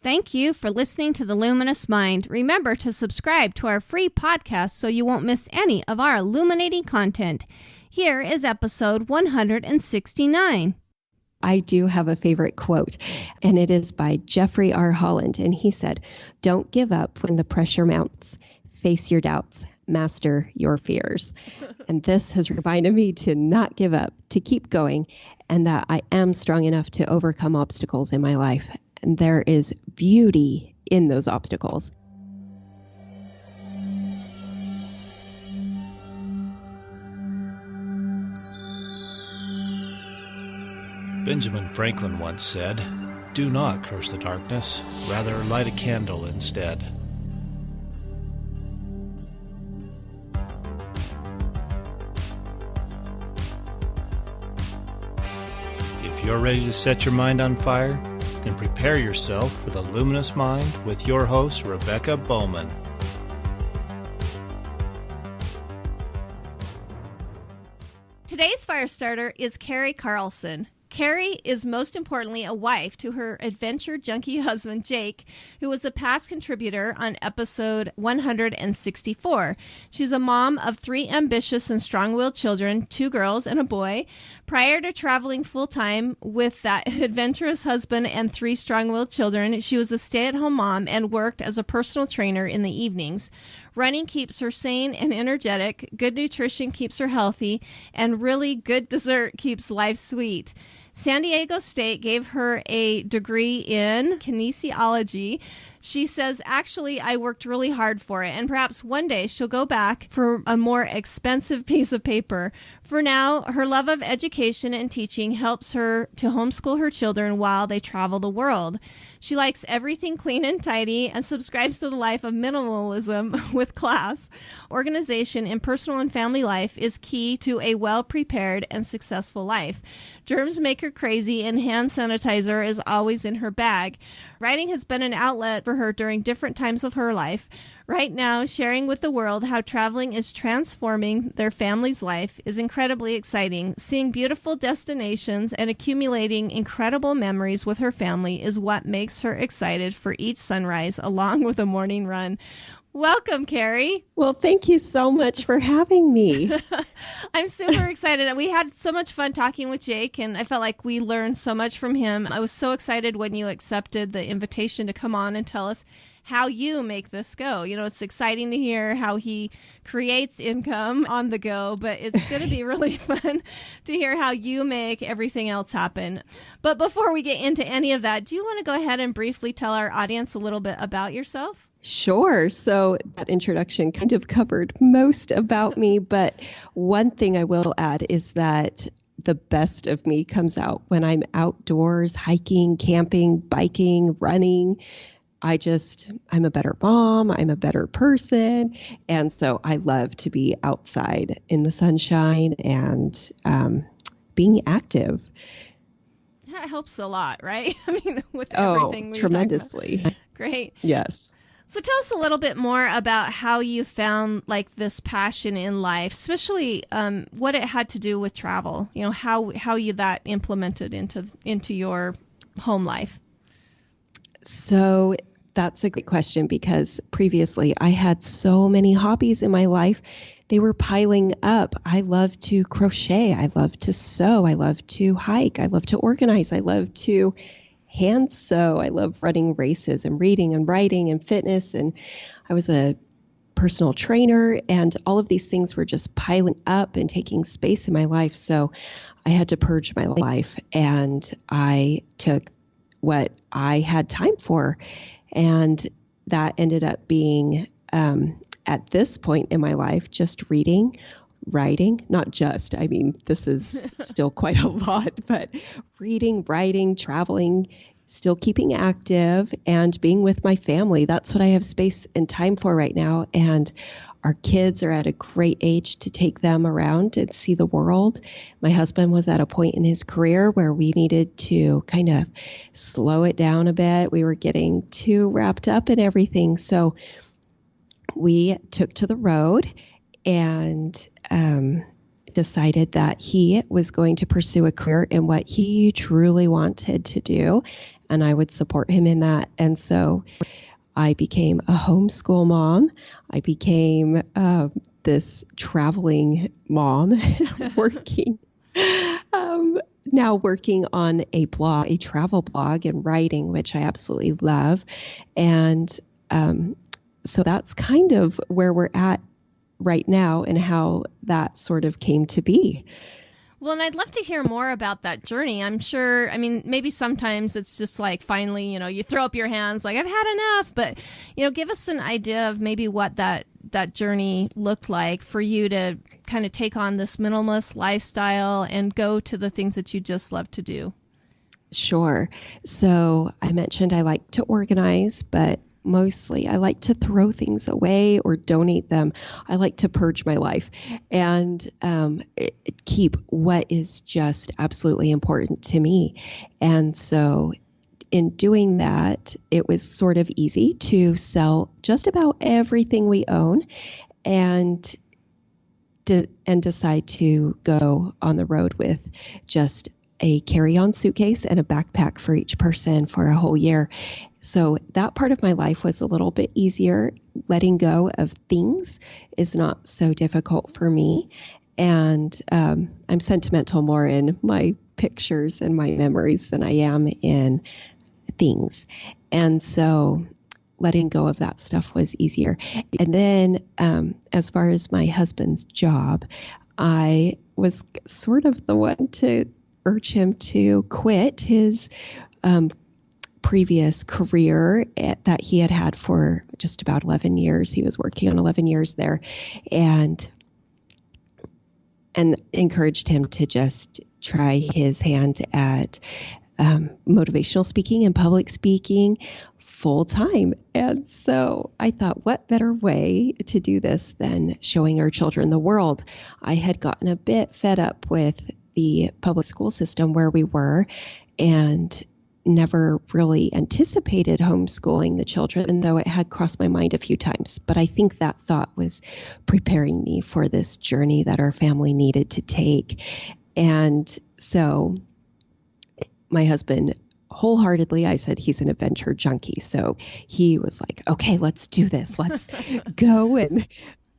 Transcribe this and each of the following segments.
Thank you for listening to The Luminous Mind. Remember to subscribe to our free podcast so you won't miss any of our illuminating content. Here is episode 169. I do have a favorite quote, and it is by Jeffrey R. Holland, and he said, "Don't give up when the pressure mounts. Face your doubts. Master your fears." And this has reminded me to not give up, to keep going, and that I am strong enough to overcome obstacles in my life. And there is beauty in those obstacles. Benjamin Franklin once said, "Do not curse the darkness, rather light a candle instead." If you're ready to set your mind on fire, then prepare yourself for the Luminous Mind with your host, Rebecca Bowman. Today's fire starter is Kari Carlson. Kari is most importantly a wife to her adventure-junky husband, Jake, who was a past contributor on episode 164. She's a mom of 3 ambitious and strong-willed children, 2 girls and a boy. Prior to traveling full-time with that adventurous husband and 3 strong-willed children, she was a stay-at-home mom and worked as a personal trainer in the evenings. Running keeps her sane and energetic, good nutrition keeps her healthy, and really good dessert keeps life sweet. San Diego State gave her a degree in kinesiology. She says, actually, I worked really hard for it, and perhaps one day she'll go back for a more expensive piece of paper. For now, her love of education and teaching helps her to homeschool her children while they travel the world. She likes everything clean and tidy and subscribes to the life of minimalism with class. Organization in personal and family life is key to a well-prepared and successful life. Germs make her crazy, and hand sanitizer is always in her bag. Writing has been an outlet for her during different times of her life. Right now, sharing with the world how traveling is transforming their family's life is incredibly exciting. Seeing beautiful destinations and accumulating incredible memories with her family is what makes her excited for each sunrise along with a morning run. Welcome, Kari. Well, thank you so much for having me. I'm super excited. We had so much fun talking with Jake, and I felt like we learned so much from him. I was so excited when you accepted the invitation to come on and tell us how you make this go. You know, it's exciting to hear how he creates income on the go, but it's going to be really fun to hear how you make everything else happen. But before we get into any of that, do you want to go ahead and briefly tell our audience a little bit about yourself? Sure. So that introduction kind of covered most about me, but one thing I will add is that the best of me comes out when I'm outdoors, hiking, camping, biking, running. I'm a better mom, I'm a better person. And so I love to be outside in the sunshine and being active. That helps a lot, right? I mean, with everything we've tremendously. talked about. Great. Yes. So tell us a little bit more about how you found like this passion in life, especially what it had to do with travel. You know, how you that implemented into your home life. So that's a great question, because previously I had so many hobbies in my life. They were piling up. I love to crochet. I love to sew. I love to hike. I love to organize. I love to hand sew. I love running races and reading and writing and fitness. And I was a personal trainer, and all of these things were just piling up and taking space in my life. So I had to purge my life, and I took what I had time for. And that ended up being, at this point in my life, just reading, writing, not just, I mean, this is still quite a lot, but reading, writing, traveling, still keeping active, and being with my family. That's what I have space and time for right now. And our kids are at a great age to take them around and see the world. My husband was at a point in his career where we needed to kind of slow it down a bit. We were getting too wrapped up in everything. So we took to the road and decided that he was going to pursue a career in what he truly wanted to do. and I would support him in that. And so I became a homeschool mom. I became this traveling mom, working now working on a blog, a travel blog, and writing, which I absolutely love. And so that's kind of where we're at right now and how that sort of came to be. Well, and I'd love to hear more about that journey. I'm sure, I mean, maybe sometimes it's just like finally, you throw up your hands like, I've had enough. But, give us an idea of maybe what that journey looked like for you to kind of take on this minimalist lifestyle and go to the things that you just love to do. Sure. So I mentioned I like to organize, but mostly I like to throw things away or donate them. I like to purge my life and keep what is just absolutely important to me. And so in doing that, it was sort of easy to sell just about everything we own and decide to go on the road with just a carry-on suitcase and a backpack for each person for a whole year. So that part of my life was a little bit easier. Letting go of things is not so difficult for me. And I'm sentimental more in my pictures and my memories than I am in things. And so letting go of that stuff was easier. And then as far as my husband's job, I was sort of the one to urge him to quit his previous career that he had for just about 11 years. He was working on 11 years there, and encouraged him to just try his hand at motivational speaking and public speaking full time. And so I thought, what better way to do this than showing our children the world? I had gotten a bit fed up with the public school system where we were and never really anticipated homeschooling the children, though it had crossed my mind a few times. But I think that thought was preparing me for this journey that our family needed to take. And so my husband wholeheartedly, I said he's an adventure junkie. So he was like, okay, let's do this. Let's go and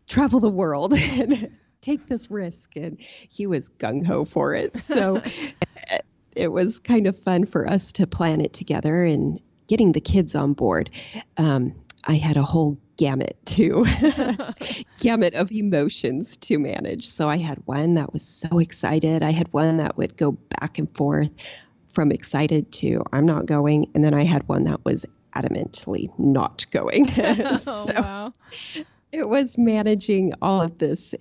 travel the world and take this risk. And he was gung-ho for it. So it was kind of fun for us to plan it together and getting the kids on board. I had a whole gamut of emotions to manage. So I had one that was so excited. I had one that would go back and forth from excited to I'm not going. And then I had one that was adamantly not going. So wow. It was managing all of this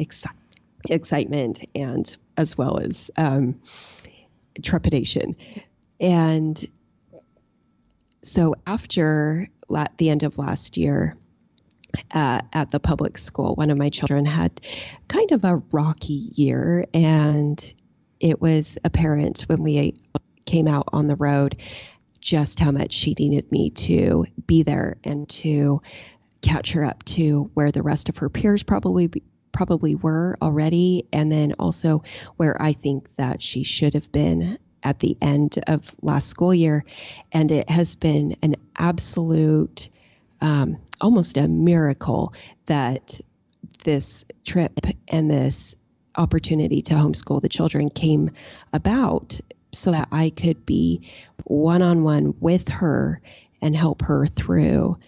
excitement and as well as trepidation. And so after the end of last year at the public school, one of my children had kind of a rocky year, and it was apparent when we came out on the road just how much she needed me to be there and to catch her up to where the rest of her peers probably were already, and then also where I think that she should have been at the end of last school year. And it has been an absolute, almost a miracle that this trip and this opportunity to homeschool the children came about so that I could be one-on-one with her and help her through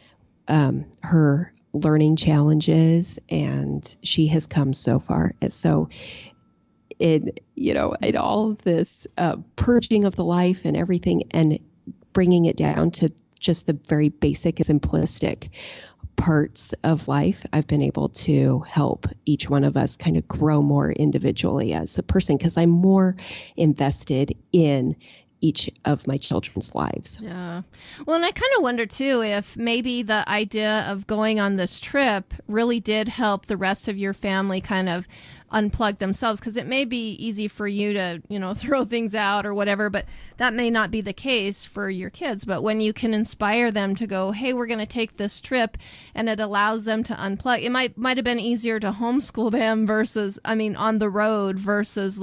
her learning challenges, and she has come so far. And so in all of this purging of the life and everything and bringing it down to just the very basic and simplistic parts of life, I've been able to help each one of us kind of grow more individually as a person because I'm more invested in each of my children's lives. Yeah. Well, and I kind of wonder too if maybe the idea of going on this trip really did help the rest of your family kind of unplug themselves, because it may be easy for you to, throw things out or whatever, but that may not be the case for your kids. But when you can inspire them to go, hey, we're going to take this trip, and it allows them to unplug, it might have been easier to homeschool them on the road versus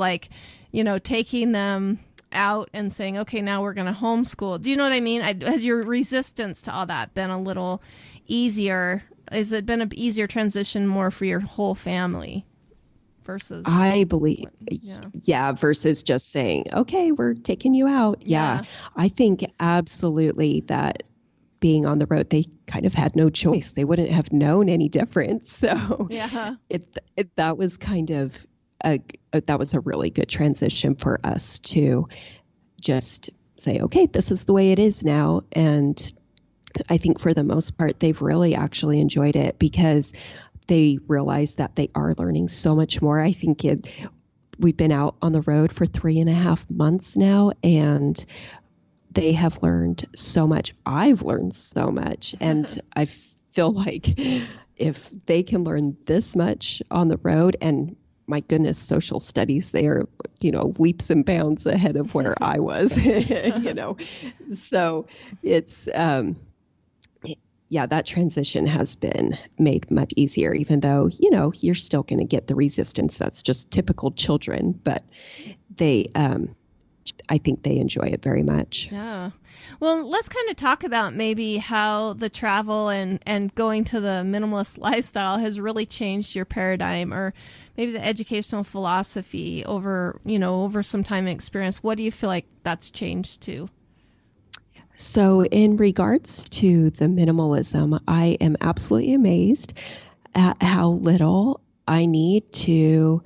taking them out and saying, okay, now we're going to homeschool? Do you know what I mean? Has your resistance to all that been a little easier? Has it been an easier transition more for your whole family versus? I believe, versus just saying, okay, we're taking you out. Yeah. I think absolutely that being on the road, they kind of had no choice. They wouldn't have known any difference. So that was kind of that was a really good transition for us to just say, okay, this is the way it is now. And I think for the most part, they've really actually enjoyed it because they realize that they are learning so much more. I think we've been out on the road for 3.5 months now, and they have learned so much. I've learned so much. And I feel like if they can learn this much on the road, and my goodness, social studies, they are, leaps and bounds ahead of where I was, So it's, that transition has been made much easier, even though, you're still going to get the resistance. That's just typical children, but I think they enjoy it very much. Yeah. Well, let's kind of talk about maybe how the travel and going to the minimalist lifestyle has really changed your paradigm, or maybe the educational philosophy over some time and experience. What do you feel like that's changed to? So in regards to the minimalism, I am absolutely amazed at how little I need to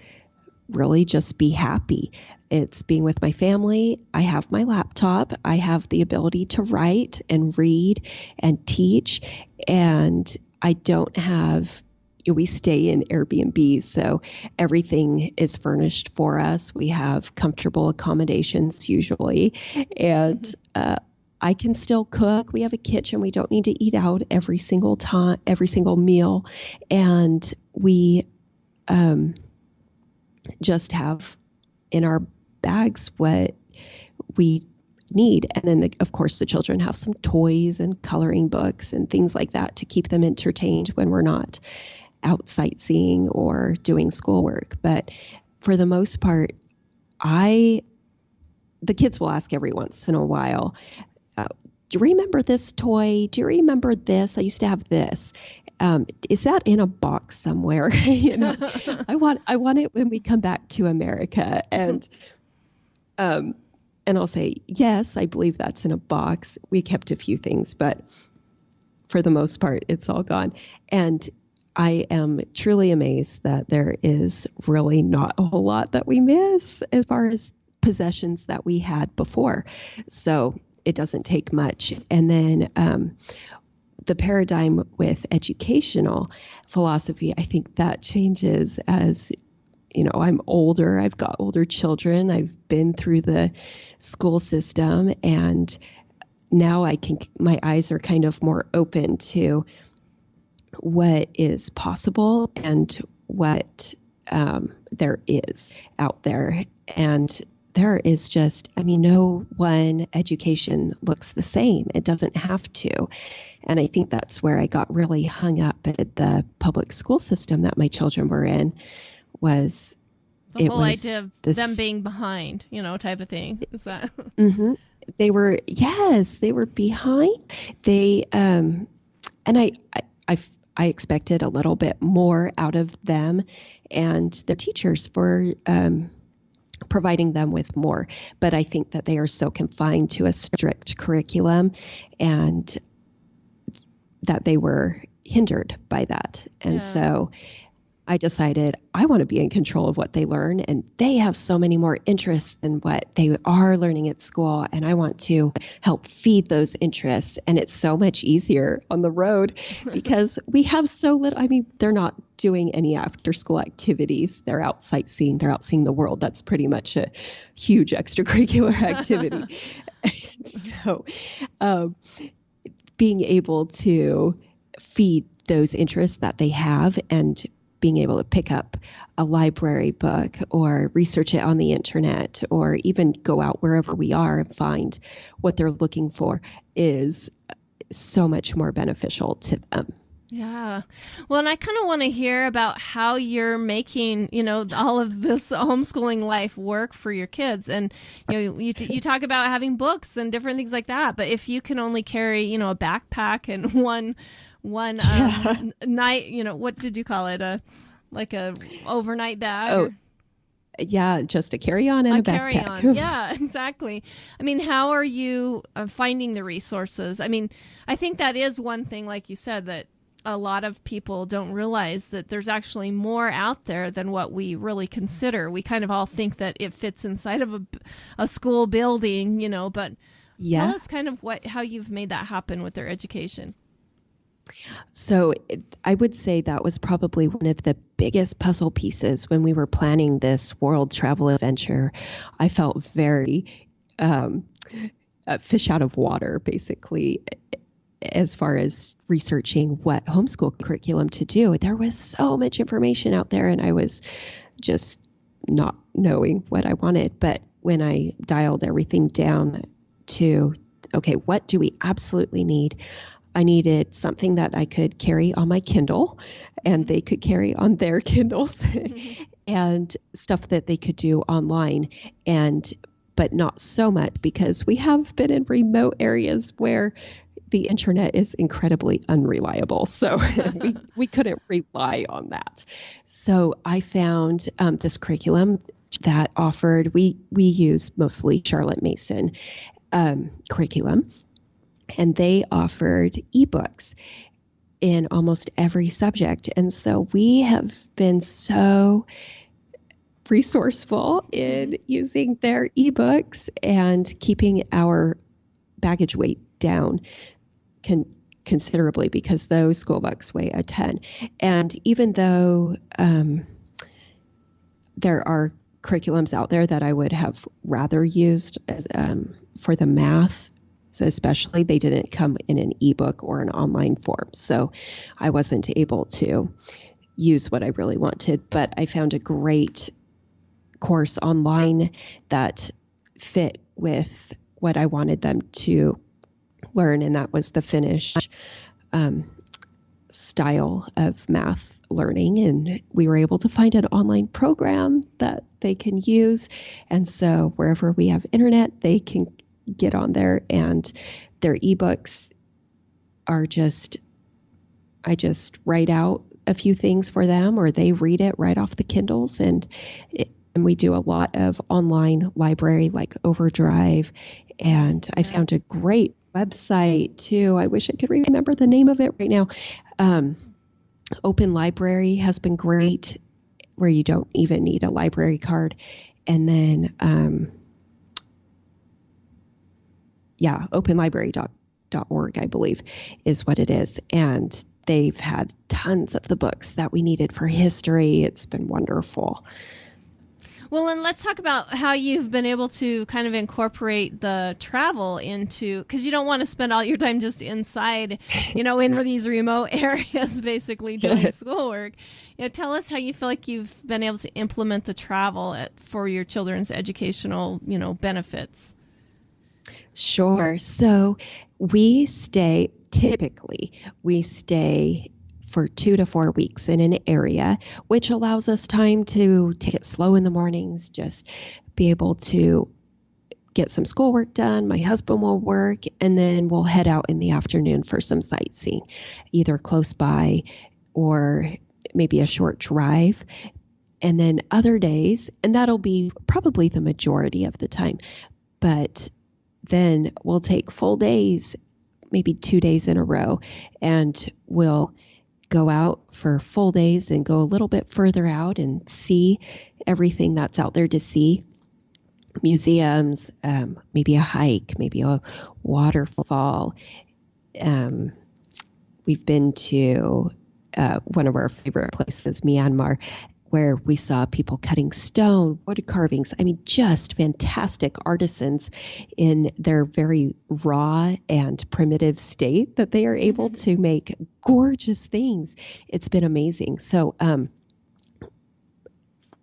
really just be happy. It's being with my family. I have my laptop. I have the ability to write and read and teach. And I don't have, we stay in Airbnb, so everything is furnished for us. We have comfortable accommodations usually. And I can still cook. We have a kitchen. We don't need to eat out every single time, every single meal. And we just have in our bags what we need. And then, of course, the children have some toys and coloring books and things like that to keep them entertained when we're not out sightseeing or doing schoolwork. But for the most part, the kids will ask every once in a while, do you remember this toy? Do you remember this? I used to have this. Is that in a box somewhere? I want it when we come back to America. And I'll say, yes, I believe that's in a box. We kept a few things, but for the most part, it's all gone. And I am truly amazed that there is really not a whole lot that we miss as far as possessions that we had before. So it doesn't take much. And then the paradigm with educational philosophy, I think that changes as, I'm older. I've got older children. I've been through the school system, and now my eyes are kind of more open to what is possible and what there is out there. And there is just, no one education looks the same. It doesn't have to. And I think that's where I got really hung up at the public school system that my children were in, was the whole idea of them being behind, type of thing. Is that? Mm-hmm. They were behind. They, and I expected a little bit more out of them and their teachers for, providing them with more. But I think that they are so confined to a strict curriculum, and that they were hindered by that. And so I decided I want to be in control of what they learn, and they have so many more interests than what they are learning at school. And I want to help feed those interests. And it's so much easier on the road because we have so little, they're not doing any after school activities. They're out sightseeing. They're out seeing the world. That's pretty much a huge extracurricular activity. So, being able to feed those interests that they have, and being able to pick up a library book or research it on the internet, or even go out wherever we are and find what they're looking for, is so much more beneficial to them. Yeah. Well, and I kind of want to hear about how you're making, all of this homeschooling life work for your kids. And, you talk about having books and different things like that. But if you can only carry, a backpack and one night, what did you call it? Like a overnight bag? Oh, yeah, just a carry-on and a backpack. Carry-on. Yeah, exactly. I mean, how are you finding the resources? I mean, I think that is one thing, like you said, that a lot of people don't realize that there's actually more out there than what we really consider. We kind of all think that it fits inside of a school building, but tell us kind of how you've made that happen with their education. So I would say that was probably one of the biggest puzzle pieces when we were planning this world travel adventure. I felt very fish out of water, basically, as far as researching what homeschool curriculum to do. There was so much information out there, and I was just not knowing what I wanted. But when I dialed everything down to, okay, what do we absolutely need? I needed something that I could carry on my Kindle and they could carry on their Kindles and stuff that they could do online, but not so much, because we have been in remote areas where the internet is incredibly unreliable. So we couldn't rely on that. So I found this curriculum that offered, we use mostly Charlotte Mason curriculum, and they offered ebooks in almost every subject. And so we have been so resourceful in using their ebooks and keeping our baggage weight down considerably, because those school books weigh a ton. And even though there are curriculums out there that I would have rather used as, for the math, so especially, they didn't come in an ebook or an online form. So I wasn't able to use what I really wanted, but I found a great course online that fit with what I wanted them to learn, and that was the Finnish style of math learning. And we were able to find an online program that they can use. And so wherever we have internet, they can get on there, and their ebooks are I just write out a few things for them, or they read it right off the Kindles. And we do a lot of online library like Overdrive. And I found a great website too. I wish I could remember the name of it right now. Open Library has been great, where you don't even need a library card. And then, openlibrary.org, I believe, is what it is. And they've had tons of the books that we needed for history. It's been wonderful. Well, and let's talk about how you've been able to kind of incorporate the travel into, because you don't want to spend all your time just inside, in these remote areas, basically doing schoolwork. Tell us how you feel like you've been able to implement the travel for your children's educational, benefits. Sure. So we stay for 2 to 4 weeks in an area, which allows us time to take it slow in the mornings, just be able to get some schoolwork done. My husband will work, and then we'll head out in the afternoon for some sightseeing, either close by or maybe a short drive. And then other days, and that'll be probably the majority of the time, but then we'll take full days, maybe 2 days in a row, and we'll go out for full days and go a little bit further out and see everything that's out there to see. Museums, maybe a hike, maybe a waterfall. We've been to one of our favorite places, Myanmar, where we saw people cutting stone, wood carvings. I mean, just fantastic artisans in their very raw and primitive state that they are able to make gorgeous things. It's been amazing. So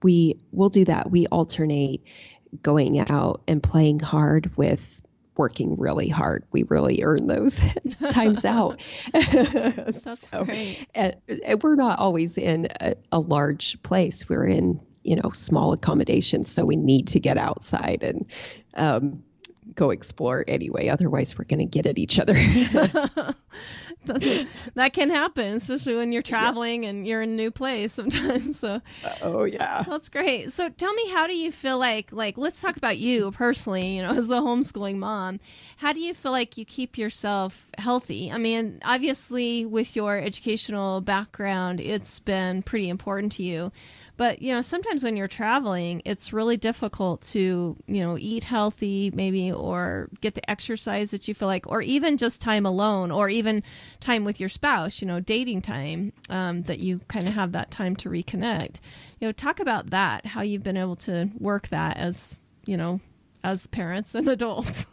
we will do that. We alternate going out and playing hard with working really hard. We really earn those times out. That's great. And we're not always in a large place. We're in, small accommodations. So we need to get outside and go explore anyway. Otherwise, we're going to get at each other. That can happen, especially when you're traveling and you're in a new place sometimes. So, oh yeah, that's great. So, tell me, how do you feel like let's talk about you personally? As the homeschooling mom, how do you feel like you keep yourself healthy? I mean, obviously, with your educational background, it's been pretty important to you. But, sometimes when you're traveling, it's really difficult to, eat healthy maybe, or get the exercise that you feel like, or even just time alone, or even time with your spouse, dating time, that you kind of have that time to reconnect. Talk about that, how you've been able to work that as parents and adults.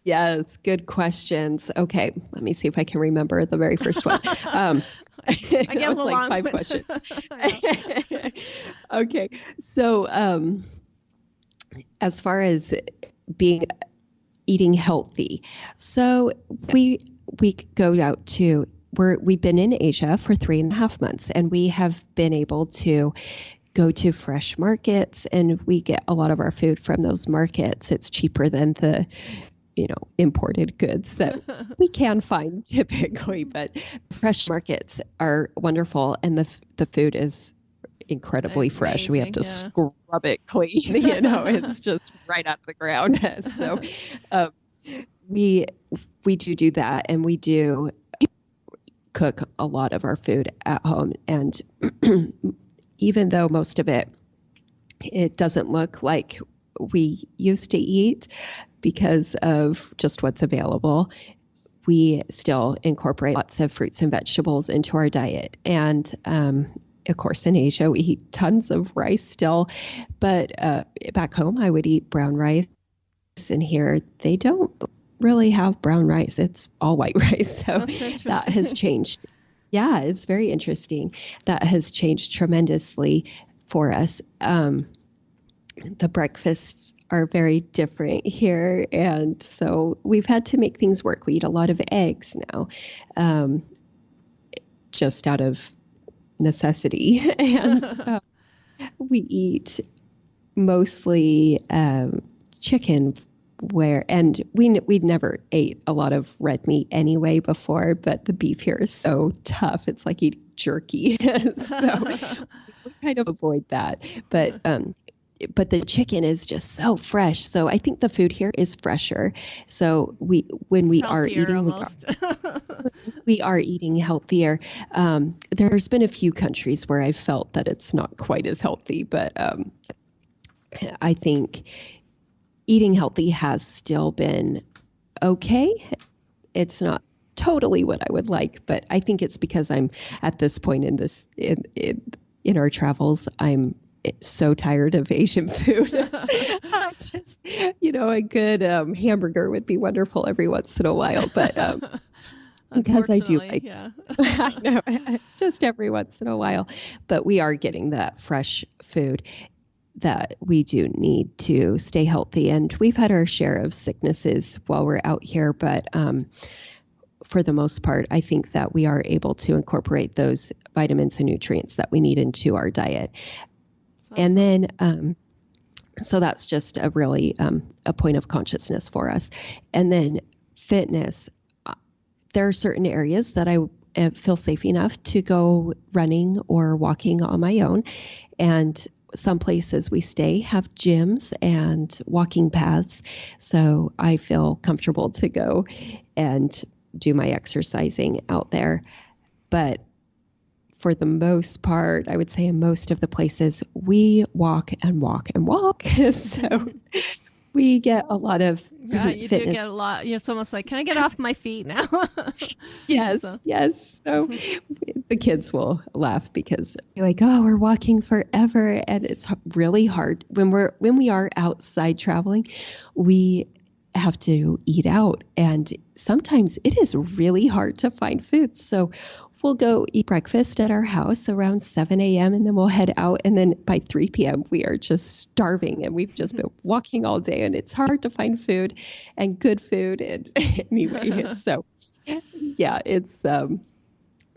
Yes, good questions. Okay, let me see if I can remember the very first one. I get a like 5 questions. Okay, so as far as eating healthy, so we go out to we've been in Asia for 3.5 months, and we have been able to go to fresh markets, and we get a lot of our food from those markets. It's cheaper than the imported goods that we can find typically, but fresh markets are wonderful, and the food is incredibly fresh. We have to scrub it clean. It's just right out of the ground. So we do that, and we do cook a lot of our food at home. And even though most of it doesn't look like we used to eat because of just what's available, we still incorporate lots of fruits and vegetables into our diet. And of course, in Asia, we eat tons of rice still. But back home, I would eat brown rice. And here, they don't really have brown rice. It's all white rice. So that has changed. Yeah, it's very interesting. That has changed tremendously for us. The breakfasts are very different here, and so we've had to make things work. We eat a lot of eggs now, just out of necessity, and we eat mostly chicken. And we'd never ate a lot of red meat anyway before, but the beef here is so tough. It's like eating jerky, so we kind of avoid that. But the chicken is just so fresh. So I think the food here is fresher. So when we are eating, we are eating healthier. There's been a few countries where I've felt that it's not quite as healthy, but I think eating healthy has still been okay. It's not totally what I would like, but I think it's because I'm at this point in our travels, I'm so tired of Asian food. Just, a good hamburger would be wonderful every once in a while, but because I do like, I know, just every once in a while. But we are getting that fresh food that we do need to stay healthy, and we've had our share of sicknesses while we're out here, but for the most part, I think that we are able to incorporate those vitamins and nutrients that we need into our diet. And then, so that's just a really a point of consciousness for us. And then fitness, there are certain areas that I feel safe enough to go running or walking on my own. And some places we stay have gyms and walking paths. So I feel comfortable to go and do my exercising out there. But for the most part, I would say in most of the places, we walk and walk and walk. So we get a lot of you fitness. do get a lot. It's almost like, can I get off my feet now? Yes. So the kids will laugh because they're like, oh, we're walking forever. And it's really hard. When we are outside traveling, we have to eat out. And sometimes it is really hard to find food. So we'll go eat breakfast at our house around 7 a.m. and then we'll head out. And then by 3 p.m., we are just starving and we've just been walking all day and it's hard to find food and good food. And anyway, so yeah, it's now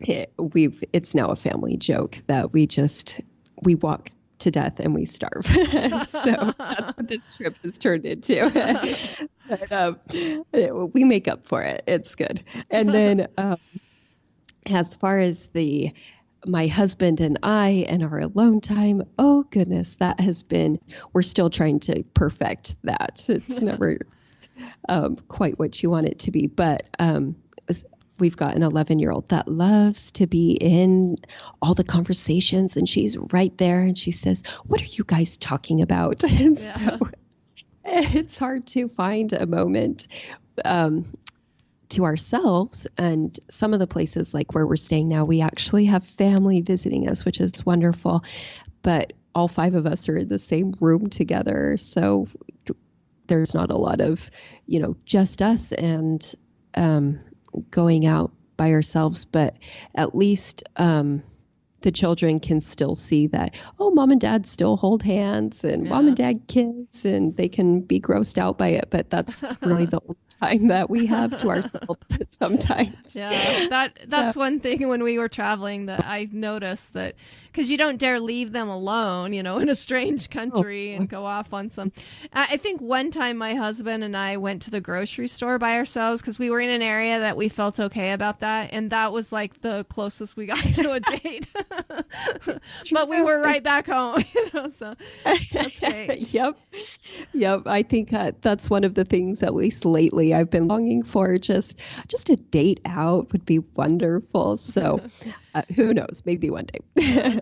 a family joke that we walk to death and we starve. So that's what this trip has turned into. But, we make up for it. It's good. And then as far as my husband and I and our alone time, oh goodness, that has been, we're still trying to perfect that. It's never quite what you want it to be. But we've got an 11-year-old that loves to be in all the conversations, and she's right there and she says, "What are you guys talking about?" And so it's hard to find a moment to ourselves. And some of the places like where we're staying now, we actually have family visiting us, which is wonderful. But all 5 of us are in the same room together. So there's not a lot of, just us and going out by ourselves, but at least the children can still see that, oh, mom and dad still hold hands and mom and dad kiss, and they can be grossed out by it. But that's really the only time that we have to ourselves sometimes. Yeah, that's one thing when we were traveling that I noticed, that because you don't dare leave them alone, in a strange country and go off on some. I think one time my husband and I went to the grocery store by ourselves because we were in an area that we felt okay about that. And that was like the closest we got to a date. But we were right back home, so that's great. Yep. I think that's one of the things, at least lately, I've been longing for. Just a date out would be wonderful. So who knows? Maybe one day.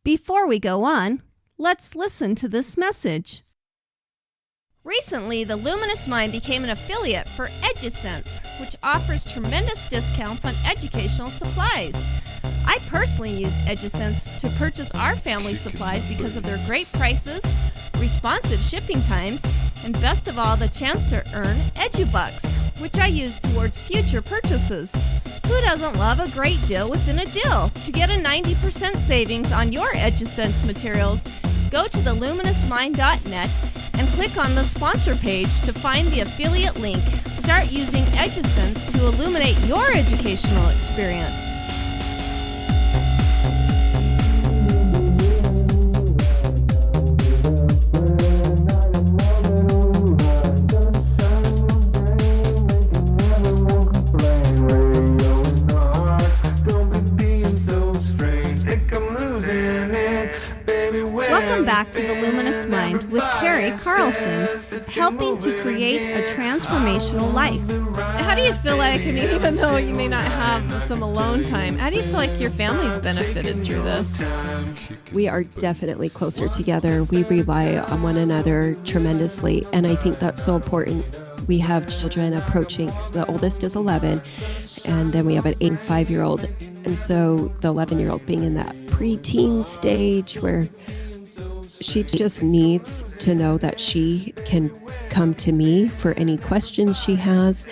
Before we go on, let's listen to this message. Recently, the Luminous Mind became an affiliate for Edgessense, which offers tremendous discounts on educational supplies. I personally use Edgessense to purchase our family supplies because of their great prices, responsive shipping times, and best of all, the chance to earn EduBucks, which I use towards future purchases. Who doesn't love a great deal within a deal? To get a 90% savings on your Edgessense materials, go to theluminousmind.net and click on the sponsor page to find the affiliate link. Start using Edgessense to illuminate your educational experience. Welcome back to The Luminous Mind with Kari Carlson, helping to create a transformational life. How do you feel like, and even though you may not have some alone time, how do you feel like your family's benefited through this? We are definitely closer together. We rely on one another tremendously, and I think that's so important. We have children approaching, so the oldest is 11, and then we have an 8 and 5-year-old. And so the 11-year-old being in that preteen stage where she just needs to know that she can come to me for any questions she has,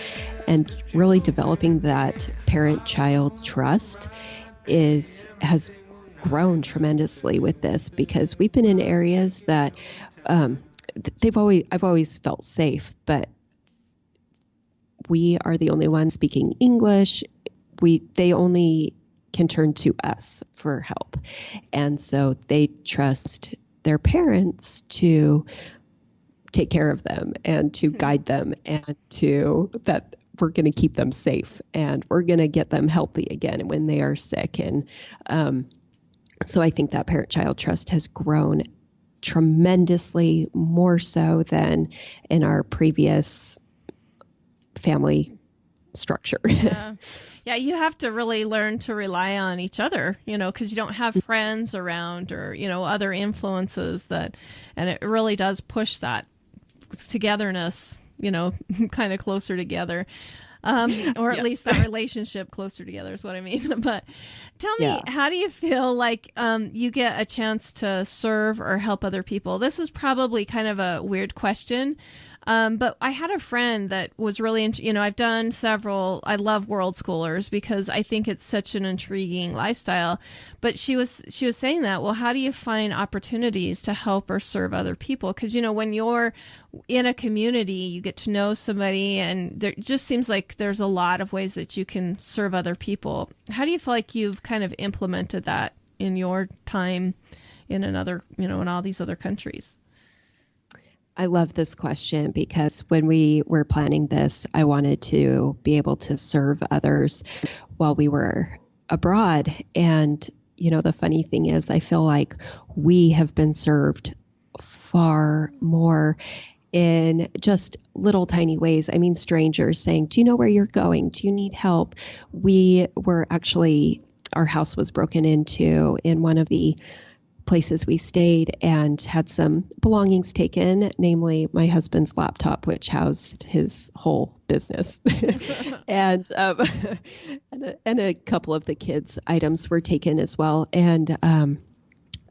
and really developing that parent-child trust has grown tremendously with this, because we've been in areas that I've always felt safe, but we are the only ones speaking English. They only can turn to us for help. And so they trust their parents to take care of them and to guide them, and to that we're going to keep them safe and we're going to get them healthy again when they are sick. And so I think that parent-child trust has grown tremendously, more so than in our previous family structure. Yeah, you have to really learn to rely on each other, because you don't have friends around or, other influences and it really does push that togetherness, kind of closer together. Or at least that relationship closer together is what I mean. But tell me, how do you feel like you get a chance to serve or help other people? This is probably kind of a weird question. But I had a friend that was really, I've done several, I love world schoolers because I think it's such an intriguing lifestyle. But she was saying that, well, how do you find opportunities to help or serve other people? Because, when you're in a community, you get to know somebody, and there just seems like there's a lot of ways that you can serve other people. How do you feel like you've kind of implemented that in your time in another, in all these other countries? I love this question because when we were planning this, I wanted to be able to serve others while we were abroad. And, the funny thing is, I feel like we have been served far more in just little tiny ways. I mean, strangers saying, do you know where you're going? Do you need help? Our house was broken into in one of the places we stayed and had some belongings taken, namely my husband's laptop, which housed his whole business. and a couple of the kids' items were taken as well. And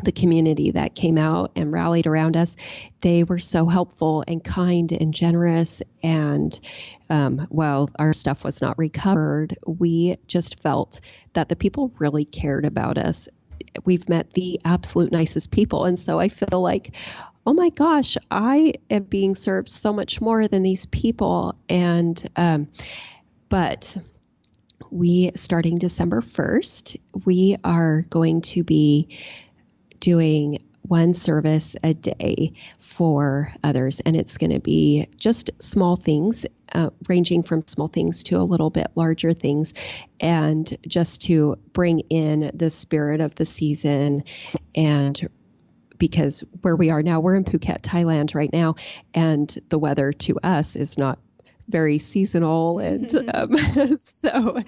the community that came out and rallied around us, they were so helpful and kind and generous. And while our stuff was not recovered, we just felt that the people really cared about us. We've met the absolute nicest people. And so I feel like, oh my gosh, I am being served so much more than these people. And, but starting December 1st, we are going to be doing one service a day for others. And it's going to be just small things, ranging from small things to a little bit larger things, and just to bring in the spirit of the season. And because where we are now, we're in Phuket, Thailand right now, and the weather to us is not very seasonal. And so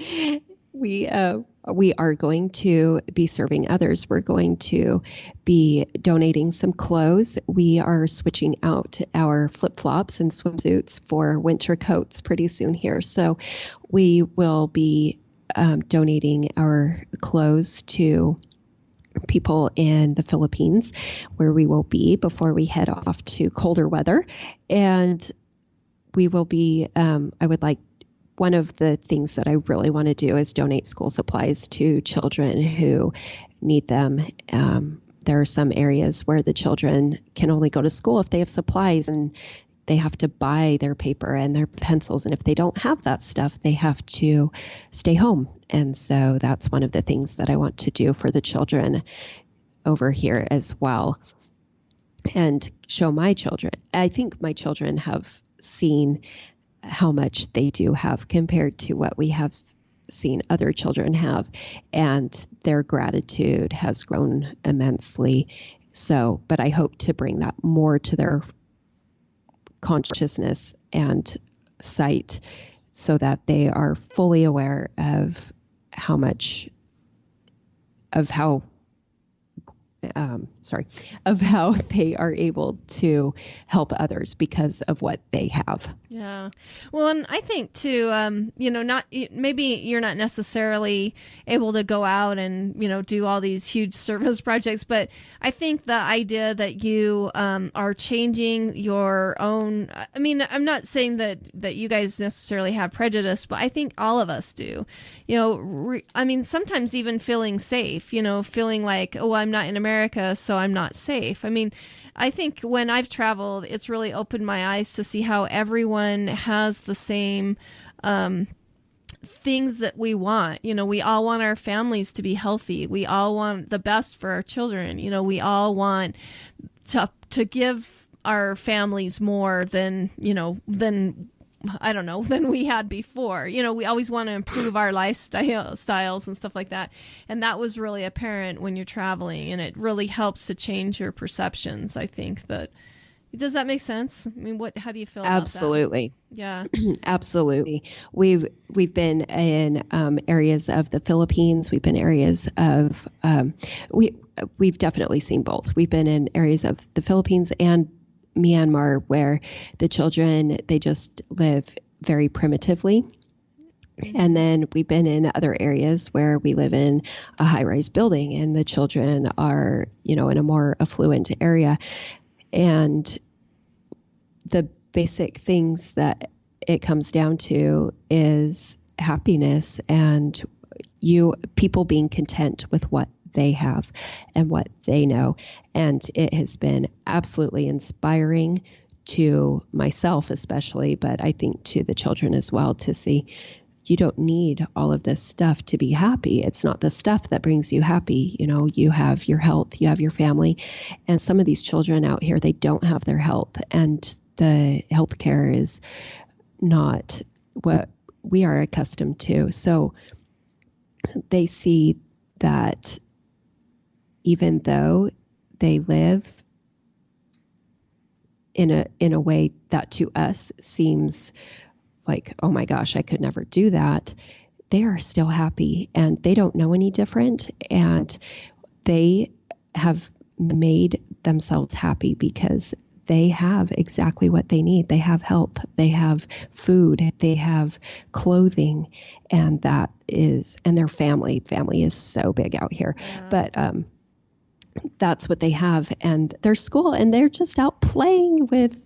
we are going to be serving others. We're going to be donating some clothes. We are switching out our flip-flops and swimsuits for winter coats pretty soon here. So we will be donating our clothes to people in the Philippines, where we will be before we head off to colder weather. And we will be, one of the things that I really want to do is donate school supplies to children who need them. There are some areas where the children can only go to school if they have supplies, and they have to buy their paper and their pencils. And if they don't have that stuff, they have to stay home. And so that's one of the things that I want to do for the children over here as well, and show my children. I think my children have seen how much they do have compared to what we have seen other children have, and their gratitude has grown immensely. So, but I hope to bring that more to their consciousness and sight, so that they are fully aware of how they are able to help others because of what they have. Yeah. Well, and I think too, maybe you're not necessarily able to go out and, do all these huge service projects, but I think the idea that you are changing your own, I'm not saying that you guys necessarily have prejudice, but I think all of us do, sometimes even feeling safe, feeling like, oh, I'm not in America, so I'm not safe. I think when I've traveled, it's really opened my eyes to see how everyone has the same things that we want. We all want our families to be healthy. We all want the best for our children. We all want to give our families more than we had before. We always want to improve our lifestyles and stuff like that. And that was really apparent when you're traveling, and it really helps to change your perceptions. I think that, does that make sense? How do you feel Absolutely. about that? Yeah. Absolutely. We've been in areas of the Philippines. We've been areas of, we've definitely seen both. We've been in areas of the Philippines and Myanmar, where the children, they just live very primitively. And then we've been in other areas where we live in a high-rise building, and the children are, in a more affluent area. And the basic things that it comes down to is happiness and people being content with what they have and what they know. And it has been absolutely inspiring to myself especially, but I think to the children as well, to see you don't need all of this stuff to be happy. It's not the stuff that brings you happy. You know, you have your health, you have your family, and some of these children out here, they don't have their health, and the healthcare is not what we are accustomed to. So they see that even though they live in a way that to us seems like, oh my gosh, I could never do that, they are still happy and they don't know any different. And they have made themselves happy because they have exactly what they need. They have help, they have food, they have clothing, and their family. Family is so big out here. Yeah. But that's what they have, and their school, and they're just out playing with.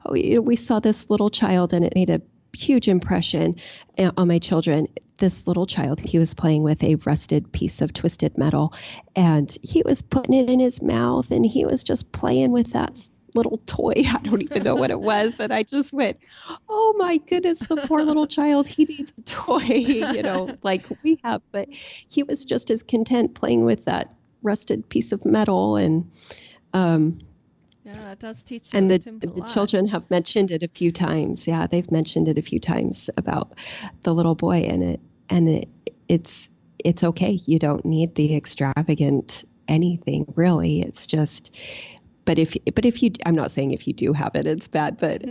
We saw this little child, and it made a huge impression on my children. This little child, he was playing with a rusted piece of twisted metal, and he was putting it in his mouth, and he was just playing with that little toy. I don't even know what it was. And I just went, oh my goodness, the poor little child, he needs a toy, like we have. But he was just as content playing with that rusted piece of metal. And yeah, it does teach you. And the children have mentioned it a few times. Yeah, they've mentioned it a few times about the little boy it's okay. You don't need the extravagant anything, really. It's just, but if you, I'm not saying if you do have it, it's bad, but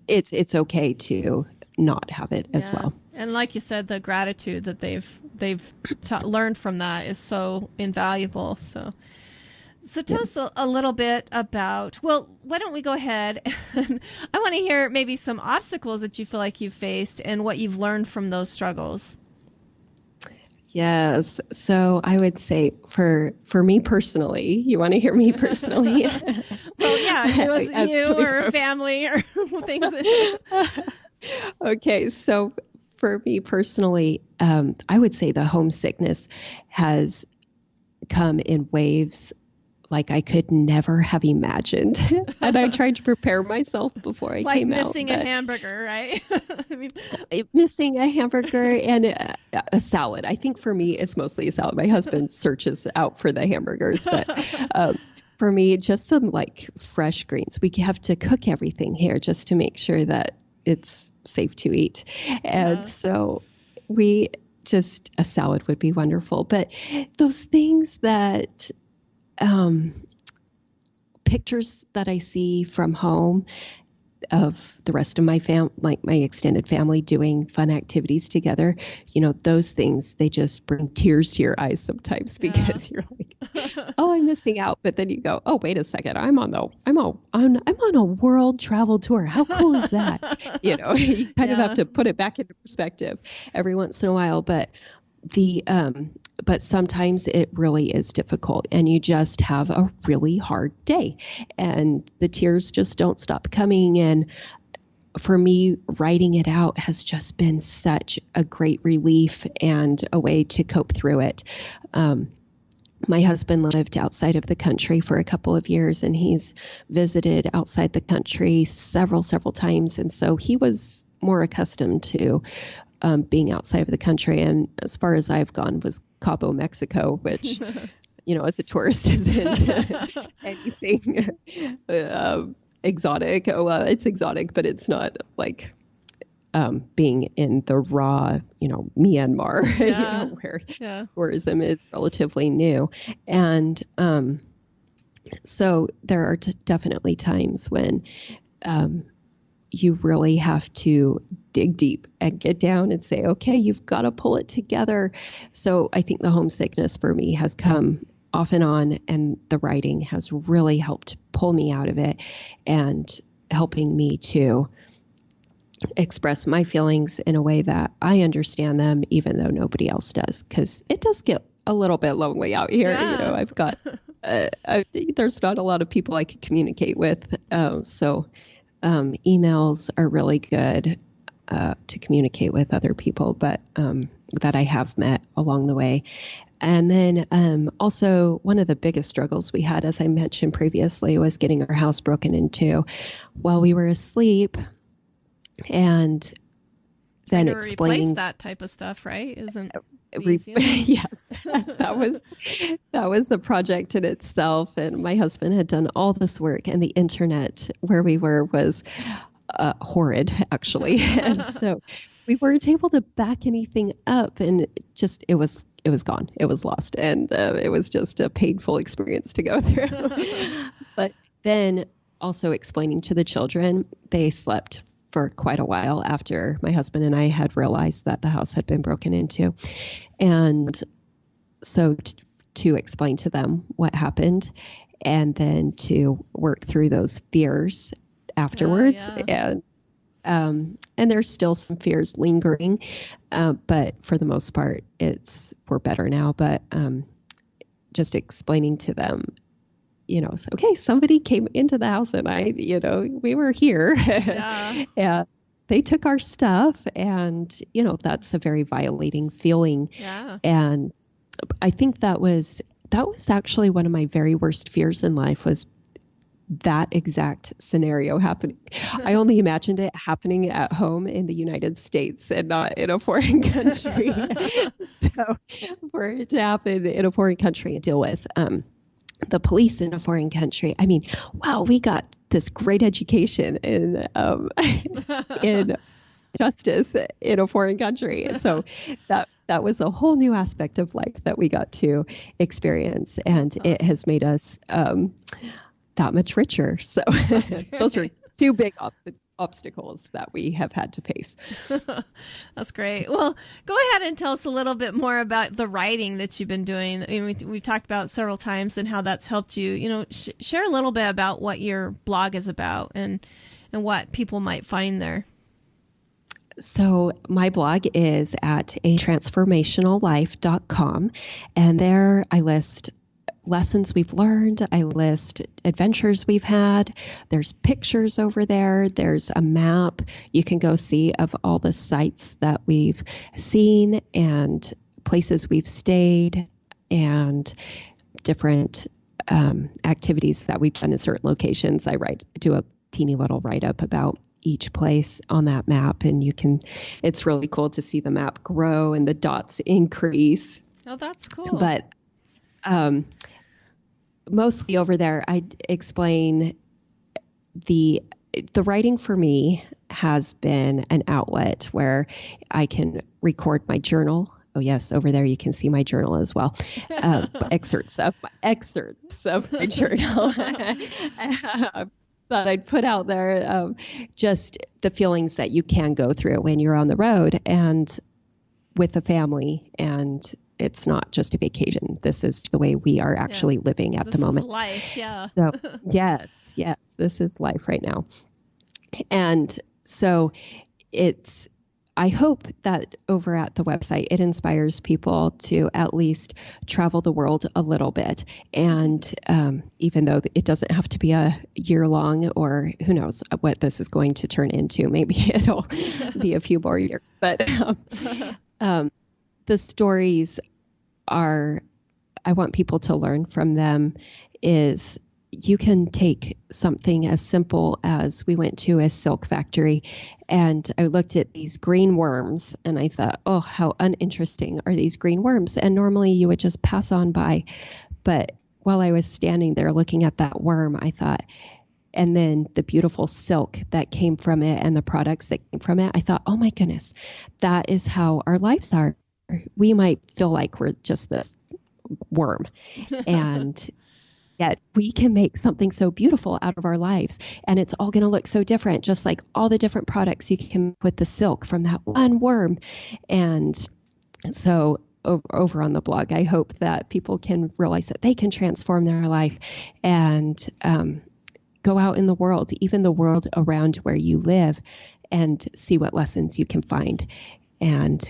it's okay to not have it as well. And like you said, the gratitude that they've learned from that is so invaluable. So tell us a little bit about, well, why don't we go ahead and I want to hear maybe some obstacles that you feel like you've faced and what you've learned from those struggles. Yes. So I would say for me personally, you want to hear me personally? Well, yeah, it was you or family or things. Okay. So for me personally, I would say the homesickness has come in waves like I could never have imagined. And I tried to prepare myself before I came out. Like missing a hamburger, right? I mean, missing a hamburger and a salad. I think for me, it's mostly a salad. My husband searches out for the hamburgers, but for me, just some like fresh greens. We have to cook everything here just to make sure that it's safe to eat. And so a salad would be wonderful. But those things that, pictures that I see from home of the rest of my like my extended family doing fun activities together, those things, they just bring tears to your eyes sometimes because you're like, oh, I'm missing out. But then you go, oh, wait a second, I'm on a world travel tour. How cool is that? You kind of have to put it back into perspective every once in a while. But but sometimes it really is difficult and you just have a really hard day and the tears just don't stop coming. And for me, writing it out has just been such a great relief and a way to cope through it. My husband lived outside of the country for a couple of years and he's visited outside the country several times. And so he was more accustomed to being outside of the country. And as far as I've gone was Cabo, Mexico, which, as a tourist isn't anything exotic. Oh, well, it's exotic, but it's not like being in the raw, Myanmar, where tourism is relatively new. And so there are definitely times when you really have to dig deep and get down and say, okay, you've got to pull it together. So I think the homesickness for me has come off and on, and the writing has really helped pull me out of it and helping me to express my feelings in a way that I understand them, even though nobody else does, because it does get a little bit lonely out here. Yeah. I've got, there's not a lot of people I can communicate with. So emails are really good to communicate with other people, but that I have met along the way. And then also one of the biggest struggles we had, as I mentioned previously, was getting our house broken into while we were asleep, and then to explaining replace that type of stuff, right? Isn't the easiest? yes, that was a project in itself. And my husband had done all this work, and the internet where we were was horrid, actually. And so we weren't able to back anything up, and it was gone. It was lost. And it was just a painful experience to go through. But then also explaining to the children, they slept for quite a while after my husband and I had realized that the house had been broken into. And so to explain to them what happened, and then to work through those fears afterwards. Yeah. And there's still some fears lingering, but for the most part, we're better now. But just explaining to them, okay, somebody came into the house, and we were here, Yeah. and they took our stuff, and that's a very violating feeling. Yeah. And I think that was actually one of my very worst fears in life, was that exact scenario happening. I only imagined it happening at home in the United States and not in a foreign country. So for it to happen in a foreign country and deal with the police in a foreign country, I mean, wow, we got this great education in justice in a foreign country. So that was a whole new aspect of life that we got to experience, and it has made us that much richer. So those are two big obstacles that we have had to face. That's great. Well, go ahead and tell us a little bit more about the writing that you've been doing. I mean, we've talked about several times and how that's helped you. Share a little bit about what your blog is about and what people might find there. So my blog is at transformationallife.com, and there I list lessons we've learned. I list adventures we've had. There's pictures over there. There's a map you can go see of all the sites that we've seen and places we've stayed and different activities that we've done in certain locations. I do a teeny little write-up about each place on that map, and it's really cool to see the map grow and the dots increase. Oh, that's cool. But mostly over there, I explain the writing for me has been an outlet where I can record my journal. Oh yes, over there you can see my journal as well. Excerpts of my journal that I'd put out there. Just the feelings that you can go through when you're on the road and with a family, and it's not just a vacation. This is the way we are actually living at the moment. This is life, yeah. So yes, this is life right now. And so I hope that over at the website, it inspires people to at least travel the world a little bit. And even though it doesn't have to be a year long, or who knows what this is going to turn into, maybe it'll be a few more years. But the stories I want people to learn from them is you can take something as simple as, we went to a silk factory and I looked at these green worms and I thought, oh, how uninteresting are these green worms? And normally you would just pass on by. But while I was standing there looking at that worm, I thought, and then the beautiful silk that came from it and the products that came from it, I thought, oh my goodness, that is how our lives are. We might feel like we're just this worm, and yet we can make something so beautiful out of our lives, and it's all going to look so different, just like all the different products you can put the silk from that one worm. And so over on the blog, I hope that people can realize that they can transform their life and go out in the world, even the world around where you live, and see what lessons you can find. And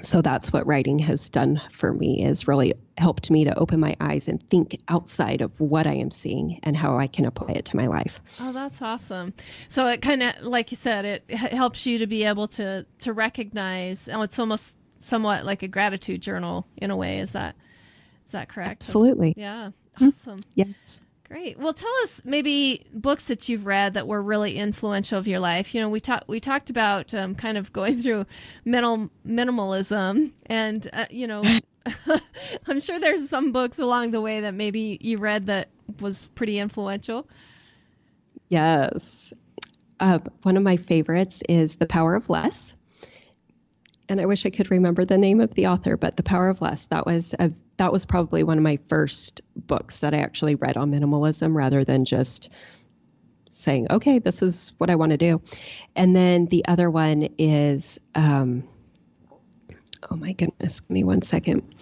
so that's what writing has done for me, is really helped me to open my eyes and think outside of what I am seeing and how I can apply it to my life. Oh, that's awesome. So it kind of, like you said, it helps you to be able to recognize, it's almost somewhat like a gratitude journal in a way. Is that correct? Absolutely. Yeah. Awesome. Yes. Great. Well, tell us maybe books that you've read that were really influential of your life. We talked about kind of going through minimalism, and I'm sure there's some books along the way that maybe you read that was pretty influential. Yes. One of my favorites is The Power of Less. And I wish I could remember the name of the author, but The Power of Less, that was probably one of my first books that I actually read on minimalism, rather than just saying, okay, this is what I want to do. And then the other one is, oh my goodness, give me one second.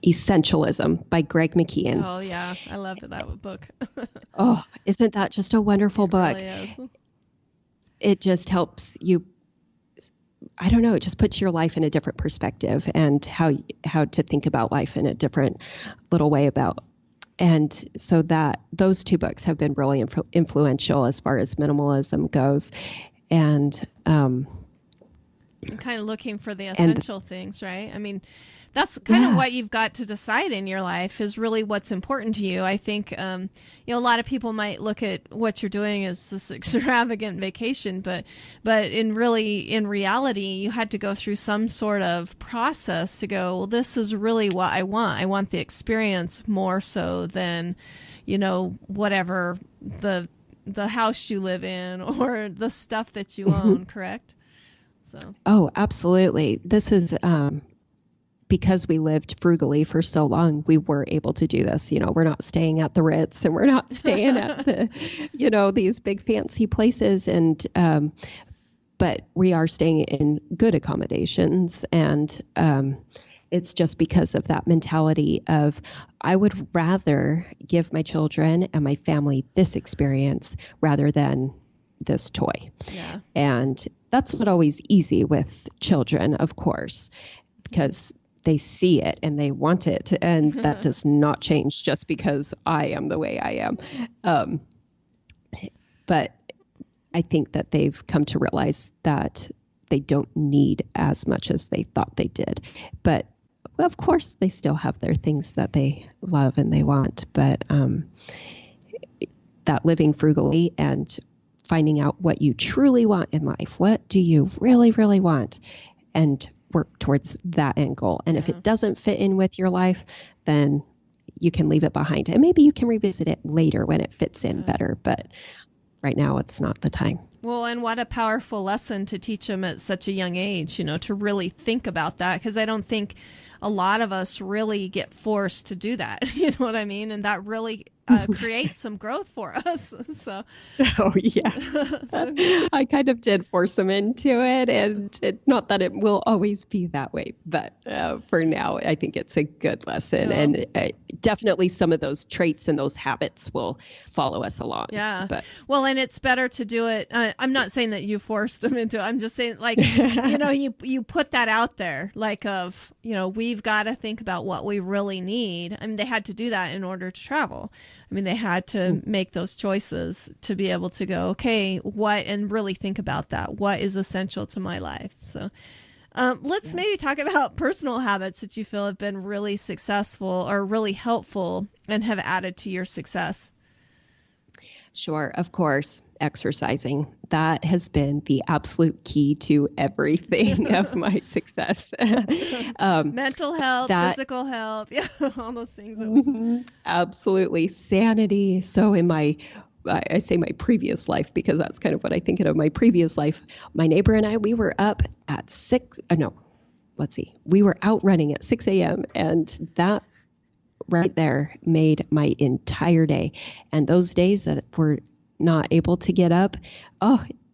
Essentialism by Greg McKeown. Oh yeah, I loved that book. Oh, isn't that just a wonderful book? Really is. It just helps you, I don't know, it just puts your life in a different perspective, and how to think about life in a different little way about. And so those two books have been really influential as far as minimalism goes. And I'm kind of looking for the essential things, right? I mean, that's kind of what you've got to decide in your life is really what's important to you. I think, a lot of people might look at what you're doing as this extravagant vacation, but in reality, you had to go through some sort of process to go, well, this is really what I want. I want the experience more so than, whatever the house you live in or the stuff that you own, correct? So. Oh, absolutely. This is, because we lived frugally for so long, we were able to do this. We're not staying at the Ritz, and we're not staying at the, these big fancy places. And, but we are staying in good accommodations. And, it's just because of that mentality of, I would rather give my children and my family this experience rather than this toy. Yeah. And that's not always easy with children, of course, because they see it and they want it, and that does not change just because I am the way I am. But I think that they've come to realize that they don't need as much as they thought they did. But of course, they still have their things that they love and they want. But that living frugally and finding out what you truly want in life, what do you really, really want, and work towards that end goal. And if it doesn't fit in with your life, then you can leave it behind. And maybe you can revisit it later when it fits in better. But right now, it's not the time. Well, and what a powerful lesson to teach them at such a young age, to really think about that. Because I don't think a lot of us really get forced to do that. You know what I mean? And that really create some growth for us. So, oh yeah, I kind of did force them into it, and not that it will always be that way, but for now, I think it's a good lesson, and definitely some of those traits and those habits will follow us along. Yeah. But well, and it's better to do it. I'm not saying that you forced them into it. I'm just saying, like, you put that out there, like of, we've got to think about what we really need. I mean, they had to do that in order to travel. I mean, they had to make those choices to be able to go, okay, and really think about that. What is essential to my life? So let's maybe talk about personal habits that you feel have been really successful or really helpful and have added to your success. Sure, of course. Exercising. That has been the absolute key to everything of my success. Mental health, physical health, all those things. Absolutely. Sanity. So in I say my previous life, because that's kind of what I think of my previous life. My neighbor and I, we were up at we were out running at 6 a.m. and that right there made my entire day. And those days that were not able to get up,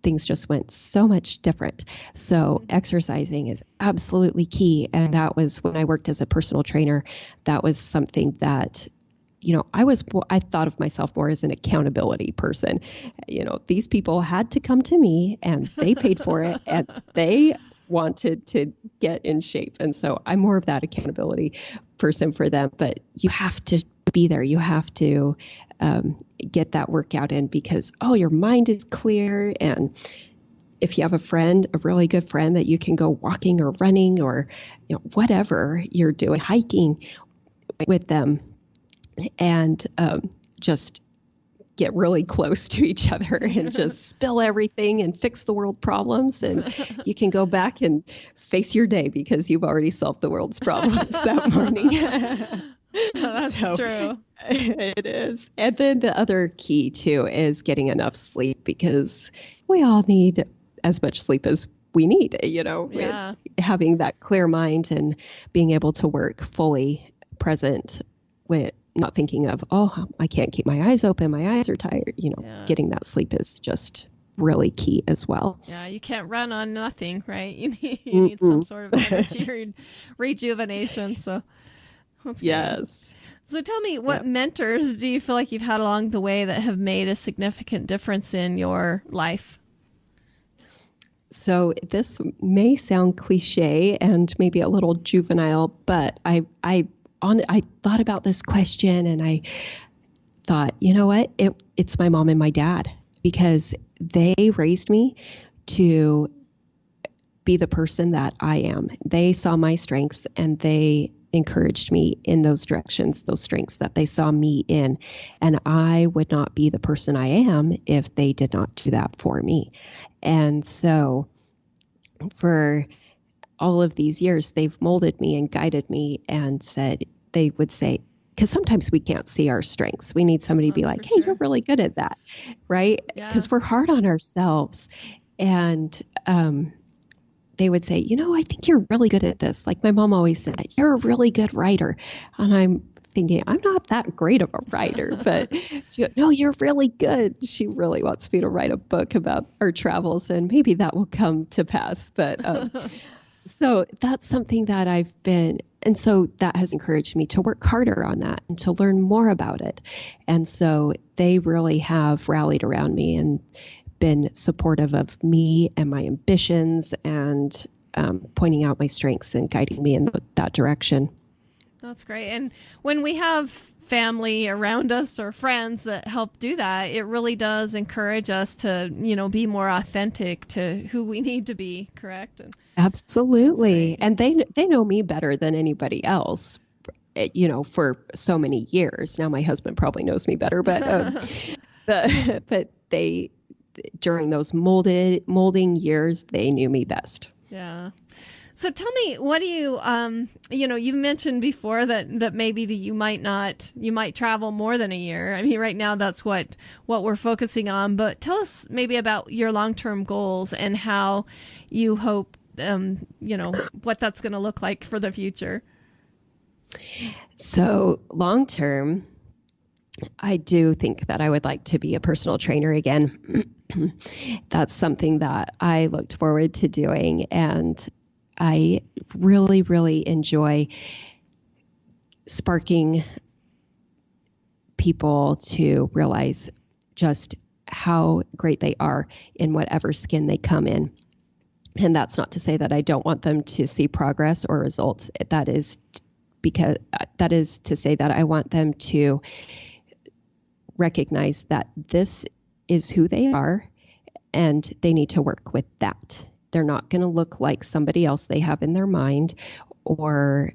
things just went so much different. So exercising is absolutely key. And that was when I worked as a personal trainer. That was something that, I thought of myself more as an accountability person. These people had to come to me and they paid for it and they wanted to get in shape. And so I'm more of that accountability person for them, but you have to be there. You have to get that workout in because, your mind is clear. And if you have a friend, a really good friend that you can go walking or running or whatever you're doing, hiking with them and just get really close to each other and just spill everything and fix the world problems. And you can go back and face your day because you've already solved the world's problems that morning. That's true. It is. And then the other key too is getting enough sleep because we all need as much sleep as we need, having that clear mind and being able to work fully present with not thinking of, I can't keep my eyes open. My eyes are tired. Getting that sleep is just really key as well. Yeah, you can't run on nothing, right? You need some sort of energy rejuvenation. So that's great. Yes. So tell me, what mentors do you feel like you've had along the way that have made a significant difference in your life? So this may sound cliche and maybe a little juvenile, but I thought about this question and I thought, you know what? It's my mom and my dad because they raised me to be the person that I am. They saw my strengths and they encouraged me in those directions, those strengths that they saw me in. And I would not be the person I am if they did not do that for me. And so for all of these years, they've molded me and guided me and they would say, because sometimes we can't see our strengths. We need somebody to be like, hey, you're really good at that, right? Because we're hard on ourselves. And they would say, I think you're really good at this. Like my mom always said, you're a really good writer. And I'm thinking, I'm not that great of a writer, but she goes, no, you're really good. She really wants me to write a book about our travels and maybe that will come to pass. But so that's something that and so that has encouraged me to work harder on that and to learn more about it. And so they really have rallied around me and been supportive of me and my ambitions and pointing out my strengths and guiding me in that direction. That's great. And when we have family around us or friends that help do that, it really does encourage us to, be more authentic to who we need to be, correct? Absolutely. And they know me better than anybody else, for so many years. Now my husband probably knows me better, but but they during those molding years, they knew me best. Yeah. So tell me, what do you, you mentioned before that maybe you might travel more than a year. I mean, right now that's what we're focusing on, but tell us maybe about your long-term goals and how you hope, what that's going to look like for the future. So long-term, I do think that I would like to be a personal trainer again. That's something that I looked forward to doing, and I really, really enjoy sparking people to realize just how great they are in whatever skin they come in. And that's not to say that I don't want them to see progress or results. That is to say that I want them to recognize that this is who they are and they need to work with that. They're not going to look like somebody else they have in their mind or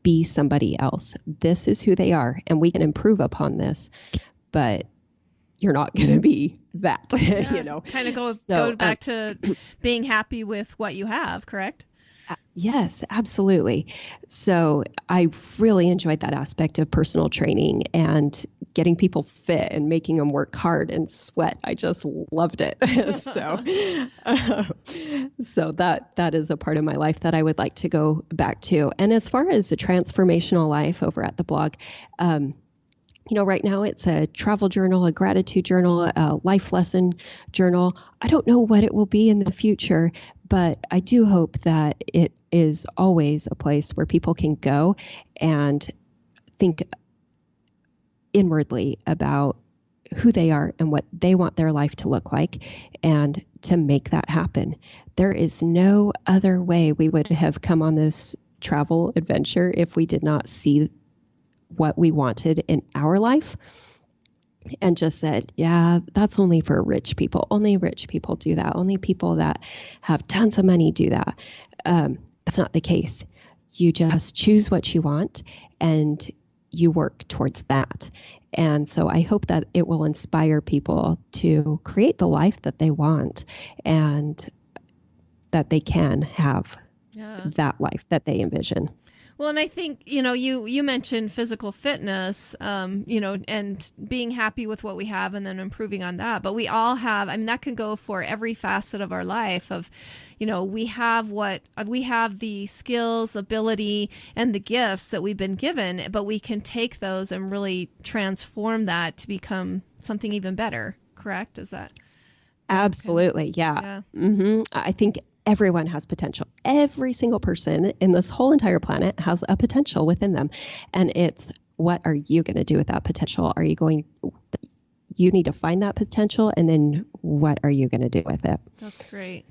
be somebody else. This is who they are, and we can improve upon this, but you're not going to be that, Yeah, kind of go back to being happy with what you have, correct? Yes, absolutely. So I really enjoyed that aspect of personal training and getting people fit and making them work hard and sweat. I just loved it. So that is a part of my life that I would like to go back to. And as far as a transformational life over at the blog, right now it's a travel journal, a gratitude journal, a life lesson journal. I don't know what it will be in the future, but I do hope that it is always a place where people can go and think inwardly about who they are and what they want their life to look like and to make that happen. there is no other way we would have come on this travel adventure if we did not see what we wanted in our life and just said, yeah, that's only for rich people. Only rich people do that. Only people that have tons of money do that. That's not the case. You just choose what you want and you work towards that. And so I hope that it will inspire people to create the life that they want and that they can have that life that they envision. Well, and I think, you mentioned physical fitness, and being happy with what we have and then improving on that. But we all have, that can go for every facet of our life of, we have the skills, ability, and the gifts that we've been given, but we can take those and really transform that to become something even better. Correct? Is that? Absolutely. Yeah. Mm-hmm. I think everyone has potential. Every single person in this whole entire planet has a potential within them. And it's, what are you going to do with that potential? You need to find that potential, and then what are you going to do with it? That's great.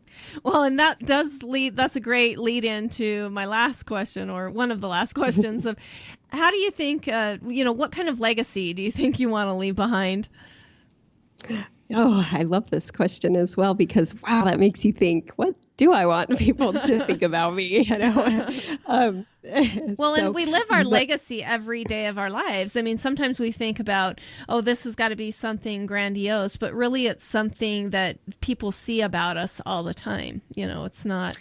Well, and that's a great lead into my last question, or one of the last questions of how do you think, what kind of legacy do you think you want to leave behind? Oh, I love this question as well, because, wow, that makes you think, what do I want people to think about me? Well, and we live our legacy every day of our lives. Sometimes we think about, this has got to be something grandiose, but really it's something that people see about us all the time. It's not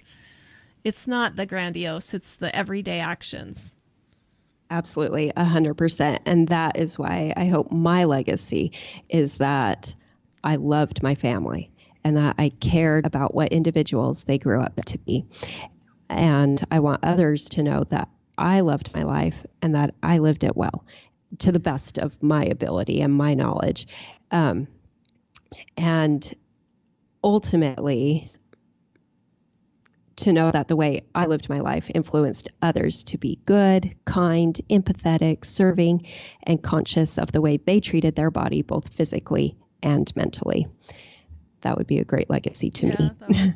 the grandiose, it's the everyday actions. Absolutely, 100%. And that is why I hope my legacy is that I loved my family and that I cared about what individuals they grew up to be. And I want others to know that I loved my life and that I lived it well to the best of my ability and my knowledge. And ultimately, to know that the way I lived my life influenced others to be good, kind, empathetic, serving, and conscious of the way they treated their body, both physically and mentally. That would be a great legacy to me. That'd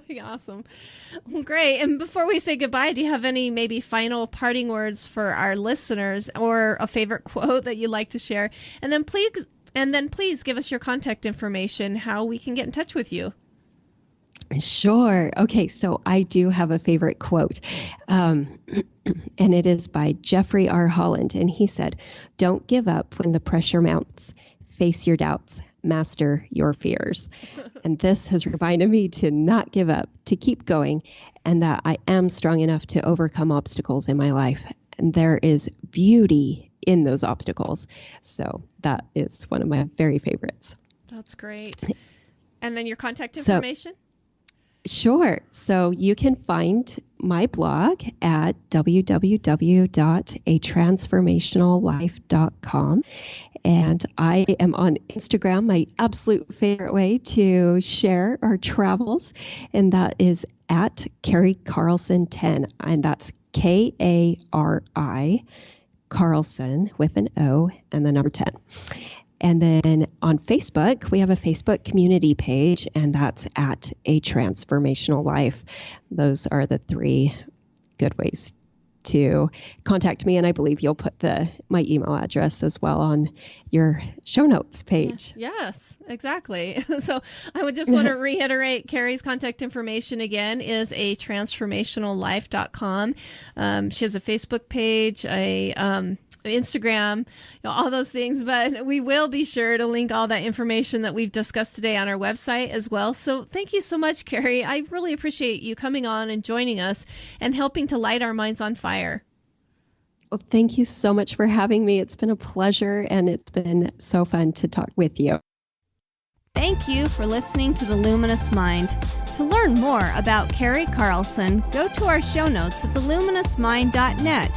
be awesome. Well, great. And before we say goodbye, do you have any maybe final parting words for our listeners, or a favorite quote that you'd like to share? And then please give us your contact information, how we can get in touch with you. Sure. Okay, so I do have a favorite quote, and it is by Jeffrey R. Holland, and he said, "Don't give up when the pressure mounts. Face your doubts, master your fears." And this has reminded me to not give up, to keep going, and that I am strong enough to overcome obstacles in my life. And there is beauty in those obstacles. So that is one of my very favorites. That's great. And then your contact information? Sure. So you can find my blog at www.atransformationallife.com. And I am on Instagram, my absolute favorite way to share our travels. And that is at Kari Carlson 10. And that's Kari Carlson with an O and the number 10. And then on Facebook, we have a Facebook community page, and that's at A Transformational Life. Those are the three good ways to contact me. And I believe you'll put my email address as well on your show notes page. Yes, exactly. So I would just want to reiterate Kari's contact information again is a transformationallife.com. She has a Facebook page, Instagram, all those things, but we will be sure to link all that information that we've discussed today on our website as well. So thank you so much, Kari. I really appreciate you coming on and joining us and helping to light our minds on fire. Well, thank you so much for having me. It's been a pleasure, and it's been so fun to talk with you. Thank you for listening to The Luminous Mind. To learn more about Kari Carlson, go to our show notes at theluminousmind.net.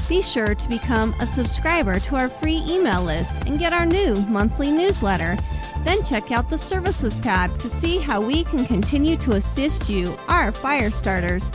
Be sure to become a subscriber to our free email list and get our new monthly newsletter. Then check out the Services tab to see how we can continue to assist you, our fire starters.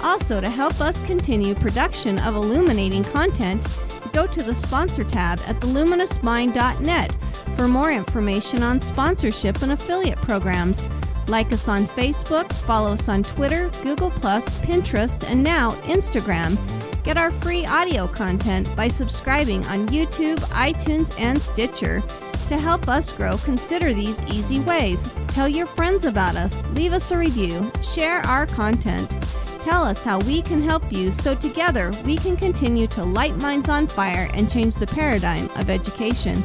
Also, to help us continue production of illuminating content, go to the Sponsor tab at theluminousmind.net for more information on sponsorship and affiliate programs. Like us on Facebook, follow us on Twitter, Google+, Pinterest, and now Instagram. Get our free audio content by subscribing on YouTube, iTunes, and Stitcher. To help us grow, consider these easy ways. Tell your friends about us, leave us a review, share our content. Tell us how we can help you so together we can continue to light minds on fire and change the paradigm of education.